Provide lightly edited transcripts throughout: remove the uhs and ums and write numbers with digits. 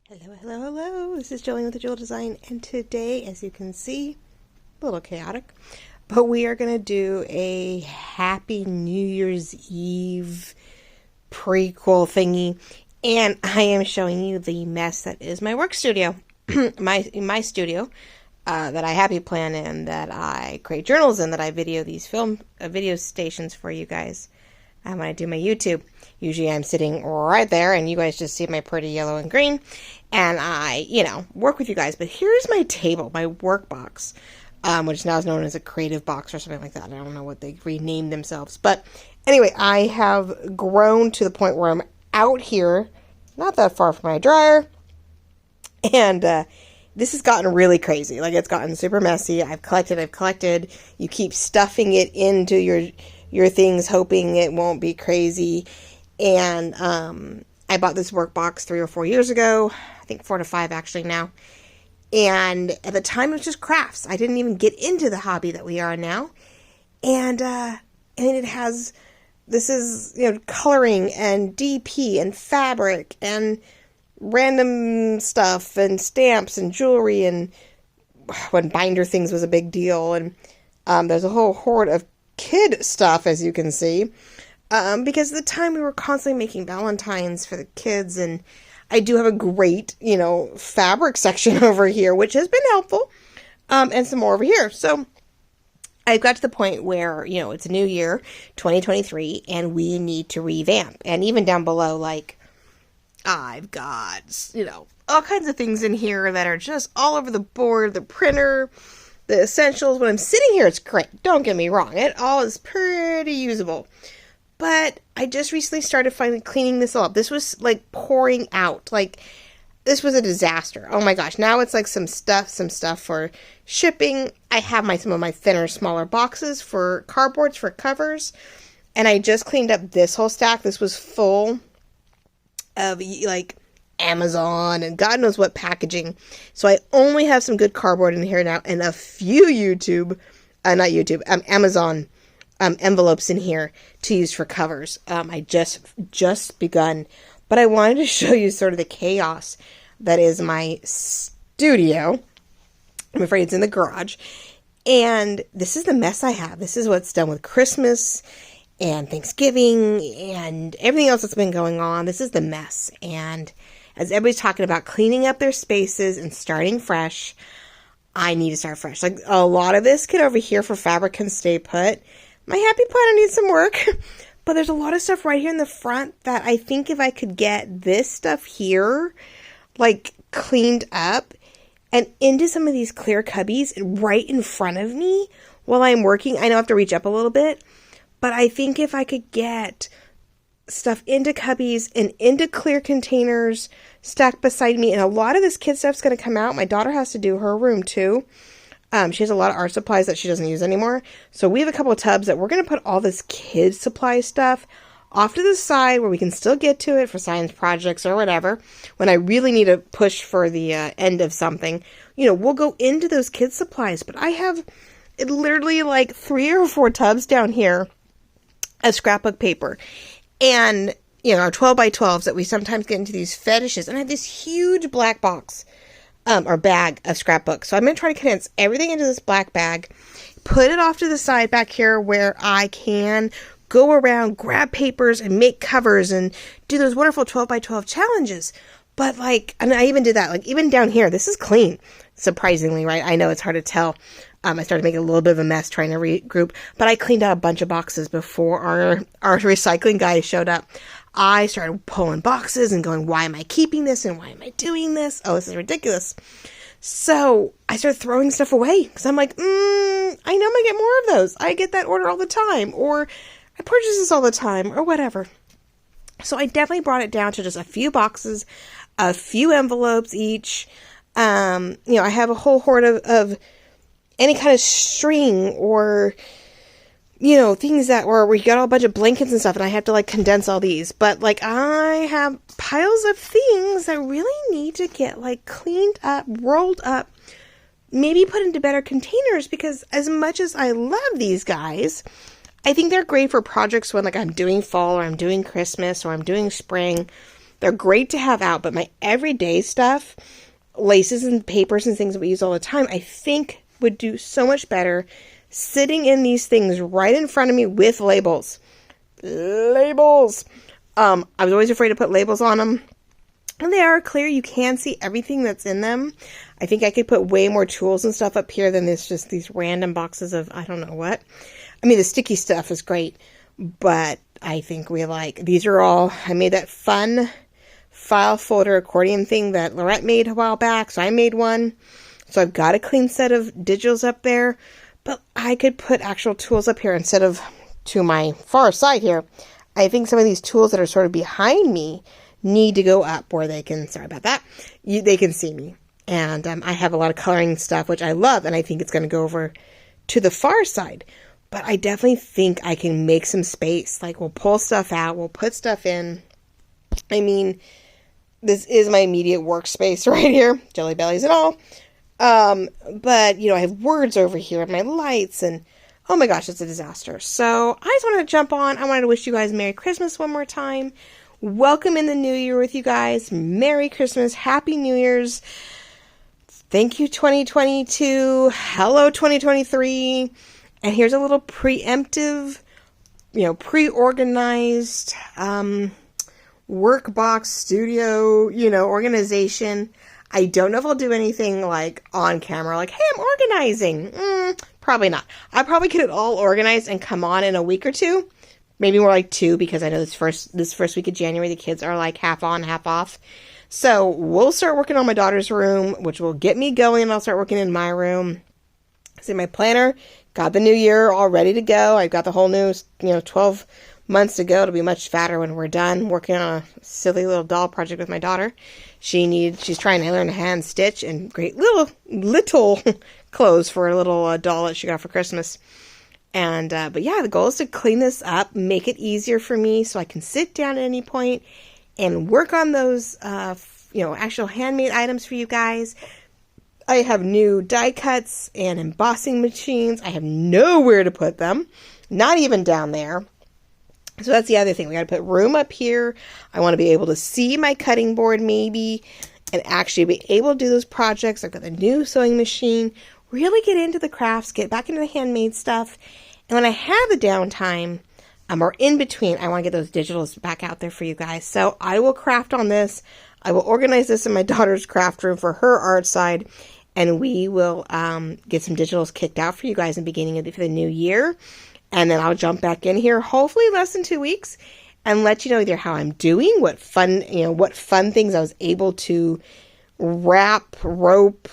Hello, hello, hello. This is Jillian with the Jewel Design, and today, as you can see, a little chaotic, but we are going to do a Happy New Year's Eve prequel thingy, and I am showing you the mess that is my work studio, my studio that I happy plan in, that I create journals in, that I video these video stations for you guys. When I do my YouTube, usually I'm sitting right there and you guys just see my pretty yellow and green, and I, work with you guys. But here's my table, my work box, which now is known as a creative box or something like that. I don't know what they renamed themselves. But anyway, I have grown to the point where I'm out here, not that far from my dryer, and this has gotten really crazy. Like, it's gotten super messy. I've collected. You keep stuffing it into your things, hoping it won't be crazy. And I bought this work box 3 or 4 years ago. I think 4 to 5 actually now. And at the time, it was just crafts. I didn't even get into the hobby that we are now. And it has, this is, coloring and DP and fabric and random stuff and stamps and jewelry, and when binder things was a big deal. And there's a whole horde of kid stuff, as you can see, because at the time we were constantly making Valentines for the kids, and I do have a great, fabric section over here, which has been helpful, and some more over here. So I got to the point where, it's a new year, 2023, and we need to revamp. And even down below, like, I've got, all kinds of things in here that are just all over the board, the printer, the essentials. When I'm sitting here, it's great. Don't get me wrong. It all is pretty usable. But I just recently started finally cleaning this all up. This was like pouring out. Like, this was a disaster. Oh my gosh. Now it's like some stuff for shipping. I have some of my thinner, smaller boxes for cardboards for covers. And I just cleaned up this whole stack. This was full of like Amazon and God knows what packaging. So I only have some good cardboard in here now, and a few Amazon envelopes in here to use for covers. I just begun, but I wanted to show you sort of the chaos that is my studio. I'm afraid it's in the garage, and this is the mess I have. This is what's done with Christmas and Thanksgiving and everything else that's been going on. This is the mess. And as everybody's talking about cleaning up their spaces and starting fresh, I need to start fresh. Like, a lot of this kit over here for fabric can stay put. My happy planner needs some work, but there's a lot of stuff right here in the front that I think if I could get this stuff here, like, cleaned up and into some of these clear cubbies right in front of me while I'm working. I know I have to reach up a little bit, but I think if I could get stuff into cubbies and into clear containers stacked beside me, and a lot of this kid stuff's going to come out. My daughter has to do her room too. She has a lot of art supplies that she doesn't use anymore. So we have a couple of tubs that we're going to put all this kid supply stuff off to the side where we can still get to it for science projects or whatever. When I really need a push for the end of something, we'll go into those kid supplies. But I have literally like 3 or 4 tubs down here of scrapbook paper. And, our 12 by 12s that we sometimes get into these fetishes. And I have this huge black box, or bag of scrapbooks. So I'm going to try to condense everything into this black bag, put it off to the side back here where I can go around, grab papers, and make covers, and do those wonderful 12 by 12 challenges. But and I even did that, like, even down here, this is clean, surprisingly, right? I know it's hard to tell. I started making a little bit of a mess trying to regroup, but I cleaned out a bunch of boxes before our recycling guy showed up. I started pulling boxes and going, why am I keeping this and why am I doing this? Oh, this is ridiculous. So I started throwing stuff away because I'm like, I know I'm going to get more of those. I get that order all the time, or I purchase this all the time, or whatever. So I definitely brought it down to just a few boxes, a few envelopes each. I have a whole horde of any kind of string or, things that were, we got a bunch of blankets and stuff, and I have to, like, condense all these. But, like, I have piles of things that really need to get, like, cleaned up, rolled up, maybe put into better containers, because as much as I love these guys, I think they're great for projects when, like, I'm doing fall or I'm doing Christmas or I'm doing spring. They're great to have out, but my everyday stuff, laces and papers and things that we use all the time, I think would do so much better sitting in these things right in front of me with labels. Labels! I was always afraid to put labels on them. And they are clear. You can see everything that's in them. I think I could put way more tools and stuff up here than this, just these random boxes of I don't know what. I mean, the sticky stuff is great, but I think these are all, I made that fun file folder accordion thing that Lorette made a while back, so I made one. So I've got a clean set of digitals up there, but I could put actual tools up here instead of to my far side here. I think some of these tools that are sort of behind me need to go up where they can, sorry about that, they can see me. And I have a lot of coloring stuff, which I love, and I think it's going to go over to the far side. But I definitely think I can make some space. Like, we'll pull stuff out, we'll put stuff in. I mean, this is my immediate workspace right here, jelly bellies and all. But, I have words over here and my lights, and oh my gosh, it's a disaster. So I just wanted to jump on. I wanted to wish you guys Merry Christmas one more time. Welcome in the new year with you guys. Merry Christmas. Happy New Year's. Thank you, 2022. Hello, 2023. And here's a little preemptive, pre-organized workbox studio, organization. I don't know if I'll do anything like on camera, like, hey, I'm organizing. Probably not. I'll probably get it all organized and come on in a week or two. Maybe more like 2, because I know this first week of January, the kids are like half on, half off. So we'll start working on my daughter's room, which will get me going, and I'll start working in my room. See, my planner, got the new year all ready to go. I've got the whole new, 12 months to go. It'll be much fatter when we're done working on a silly little doll project with my daughter. She's trying to learn to hand stitch and great little clothes for a little doll that she got for Christmas. And, but yeah, the goal is to clean this up, make it easier for me so I can sit down at any point and work on those, actual handmade items for you guys. I have new die cuts and embossing machines. I have nowhere to put them, not even down there. So that's the other thing. We got to put room up here. I want to be able to see my cutting board maybe and actually be able to do those projects. I've got the new sewing machine, really get into the crafts, get back into the handmade stuff. And when I have the downtime, or in between, I want to get those digitals back out there for you guys. So I will craft on this. I will organize this in my daughter's craft room for her art side. And we will get some digitals kicked out for you guys in the beginning of the new year. And then I'll jump back in here, hopefully less than 2 weeks, and let you know either how I'm doing, what fun things I was able to wrap, rope,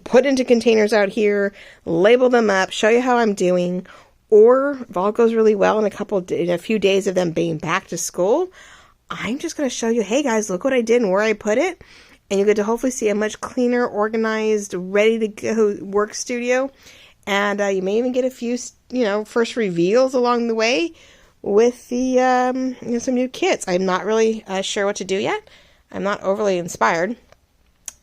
put into containers out here, label them up, show you how I'm doing. Or if all goes really well in a few days of them being back to school, I'm just going to show you, hey guys, look what I did and where I put it. And you get to hopefully see a much cleaner, organized, ready to go work studio. And you may even get a few, first reveals along the way with the some new kits. I'm not really sure what to do yet. I'm not overly inspired.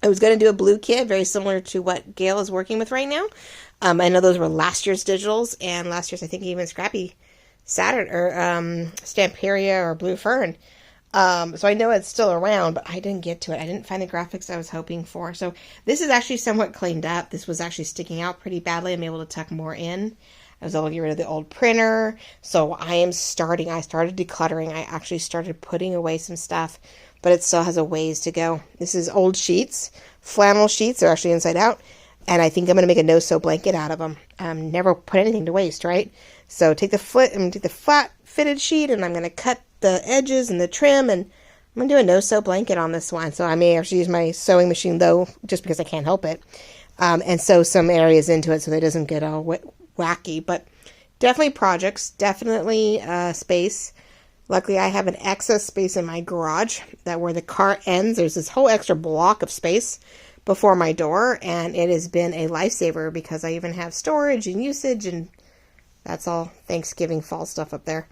I was going to do a blue kit, very similar to what Gail is working with right now. I know those were last year's digitals, and last year's, I think, even Scrappy Saturn or Stamperia or Blue Fern. So I know it's still around, but I didn't get to it. I didn't find the graphics I was hoping for. So this is actually somewhat cleaned up. This was actually sticking out pretty badly. I'm able to tuck more in. I was able to get rid of the old printer. So I started decluttering. I actually started putting away some stuff, but it still has a ways to go. This is old sheets, flannel sheets. They're actually inside out. And I think I'm going to make a no-sew blanket out of them. Never put anything to waste, right? So take the flat fitted sheet, and I'm going to cut the edges and the trim, and I'm going to do a no-sew blanket on this one. So I may actually use my sewing machine, though, just because I can't help it, and sew some areas into it so that it doesn't get all wacky. But definitely projects, definitely space. Luckily, I have an excess space in my garage that where the car ends, there's this whole extra block of space before my door, and it has been a lifesaver because I even have storage and usage, and that's all Thanksgiving fall stuff up there.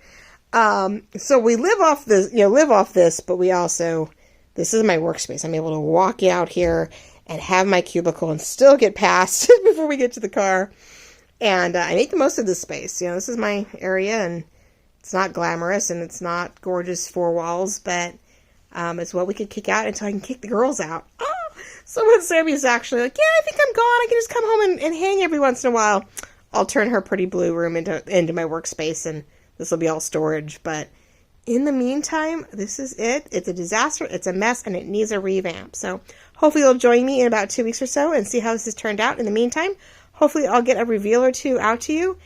So we live off this, but we also, this is my workspace. I'm able to walk out here and have my cubicle and still get past before we get to the car. And I make the most of this space. This is my area, and it's not glamorous and it's not gorgeous 4 walls, but is what we could kick out until I can kick the girls out. Oh, so when Sammy's actually like, yeah, I think I'm gone, I can just come home and hang every once in a while, I'll turn her pretty blue room into my workspace, and this will be all storage. But in the meantime, this is it. It's a disaster, it's a mess, and it needs a revamp. So hopefully you'll join me in about 2 weeks or so and see how this has turned out. In the meantime, hopefully I'll get a reveal or two out to you,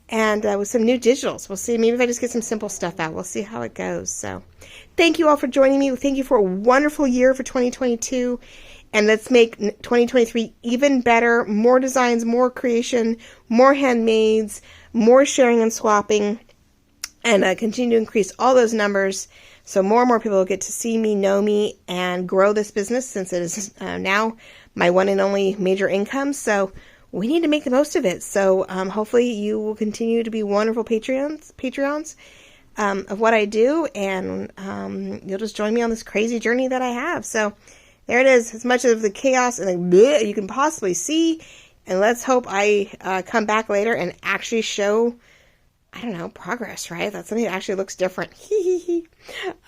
and with some new digitals. We'll see. Maybe if I just get some simple stuff out, we'll see how it goes. So thank you all for joining me. Thank you for a wonderful year for 2022. And let's make 2023 even better. More designs, more creation, more handmades, more sharing and swapping, and continue to increase all those numbers so more and more people will get to see me, know me, and grow this business, since it is now my one and only major income. So we need to make the most of it. So hopefully you will continue to be wonderful Patreons of what I do, and you'll just join me on this crazy journey that I have. So there it is, as much of the chaos and the bleh you can possibly see. And let's hope I come back later and actually show, I don't know, progress, right? That's something that actually looks different.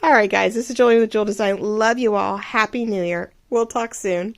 All right, guys, this is Julie with Jewel Design. Love you all. Happy New Year. We'll talk soon.